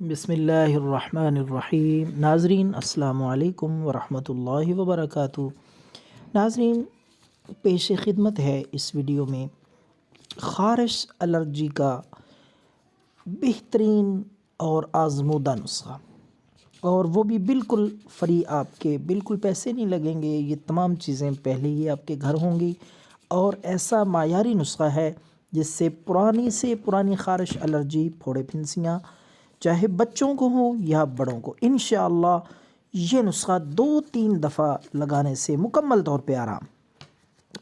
بسم اللہ الرحمن الرحیم۔ ناظرین السلام علیکم ورحمۃ اللہ وبرکاتہ۔ ناظرین، پیش خدمت ہے اس ویڈیو میں خارش الرجی کا بہترین اور آزمودہ نسخہ، اور وہ بھی بالکل فری، آپ کے بالکل پیسے نہیں لگیں گے۔ یہ تمام چیزیں پہلے ہی آپ کے گھر ہوں گی، اور ایسا معیاری نسخہ ہے جس سے پرانی سے پرانی خارش الرجی، پھوڑے پھنسیاں، چاہے بچوں کو ہوں یا بڑوں کو، انشاءاللہ یہ نسخہ 2-3 دفعہ لگانے سے مکمل طور پہ آرام،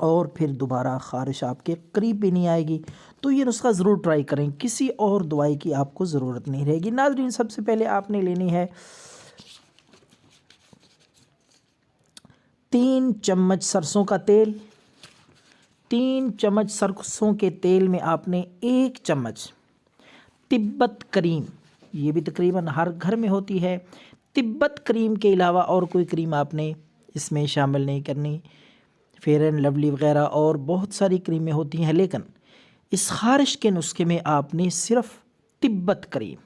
اور پھر دوبارہ خارش آپ کے قریب بھی نہیں آئے گی۔ تو یہ نسخہ ضرور ٹرائی کریں، کسی اور دوائی کی آپ کو ضرورت نہیں رہے گی۔ ناظرین، سب سے پہلے آپ نے لینی ہے 3 چمچ سرسوں کا تیل۔ 3 چمچ سرسوں کے تیل میں آپ نے 1 چمچ تبت کریم، یہ بھی تقریباً ہر گھر میں ہوتی ہے۔ تبت کریم کے علاوہ اور کوئی کریم آپ نے اس میں شامل نہیں کرنی، فیئر اینڈ لولی وغیرہ اور بہت ساری کریمیں ہوتی ہیں، لیکن اس خارش کے نسخے میں آپ نے صرف تبت کریم،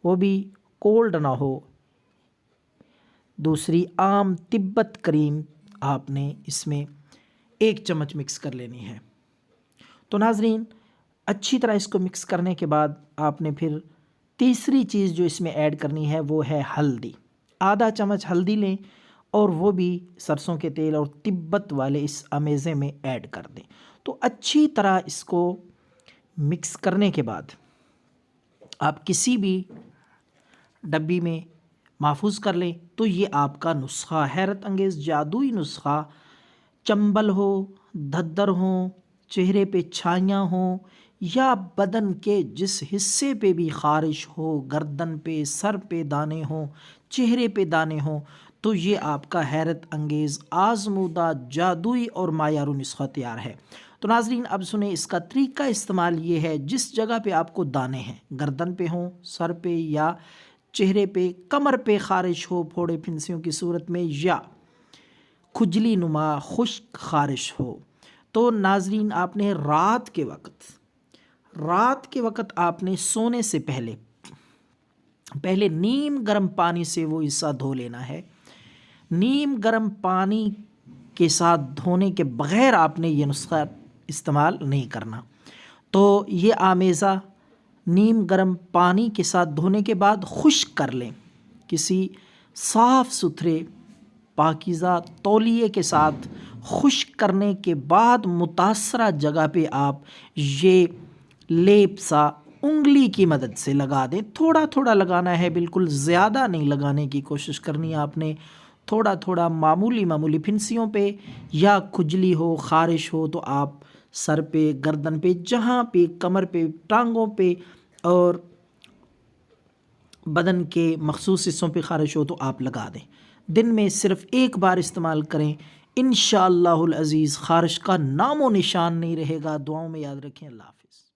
وہ بھی کولڈ نہ ہو، دوسری عام تبت کریم آپ نے اس میں 1 چمچ مکس کر لینی ہے۔ تو ناظرین، اچھی طرح اس کو مکس کرنے کے بعد آپ نے پھر تیسری چیز جو اس میں ایڈ کرنی ہے وہ ہے ہلدی۔ آدھا چمچ ہلدی لیں اور وہ بھی سرسوں کے تیل اور تبت والے اس امیزے میں ایڈ کر دیں۔ تو اچھی طرح اس کو مکس کرنے کے بعد آپ کسی بھی ڈبی میں محفوظ کر لیں۔ تو یہ آپ کا نسخہ، حیرت انگیز جادوئی نسخہ، چنبل ہو، دھدر ہوں، چہرے پہ چھائیاں ہوں، یا بدن کے جس حصے پہ بھی خارش ہو، گردن پہ، سر پہ دانے ہوں، چہرے پہ دانے ہوں، تو یہ آپ کا حیرت انگیز آزمودہ جادوئی اور معیاری نسخہ تیار ہے۔ تو ناظرین، اب سنیں اس کا طریقہ استعمال یہ ہے، جس جگہ پہ آپ کو دانے ہیں، گردن پہ ہوں، سر پہ یا چہرے پہ، کمر پہ خارش ہو پھوڑے پھنسیوں کی صورت میں، یا کھجلی نما خشک خارش ہو، تو ناظرین آپ نے رات کے وقت آپ نے سونے سے پہلے نیم گرم پانی سے وہ حصہ دھو لینا ہے۔ نیم گرم پانی کے ساتھ دھونے کے بغیر آپ نے یہ نسخہ استعمال نہیں کرنا۔ تو یہ آمیزہ نیم گرم پانی کے ساتھ دھونے کے بعد خشک کر لیں، کسی صاف ستھرے پاکیزہ تولیے کے ساتھ خشک کرنے کے بعد متاثرہ جگہ پہ آپ یہ لیپ سا انگلی کی مدد سے لگا دیں۔ تھوڑا تھوڑا لگانا ہے، بالکل زیادہ نہیں لگانے کی کوشش کرنی ہے آپ نے، تھوڑا تھوڑا، معمولی پھنسیوں پہ یا کھجلی ہو، خارش ہو تو آپ سر پہ، گردن پہ، جہاں پہ، کمر پہ، ٹانگوں پہ اور بدن کے مخصوص حصوں پہ خارش ہو تو آپ لگا دیں۔ دن میں صرف 1 بار استعمال کریں، انشاءاللہ العزیز خارش کا نام و نشان نہیں رہے گا۔ دعاؤں میں یاد رکھیں۔ اللہ حافظ۔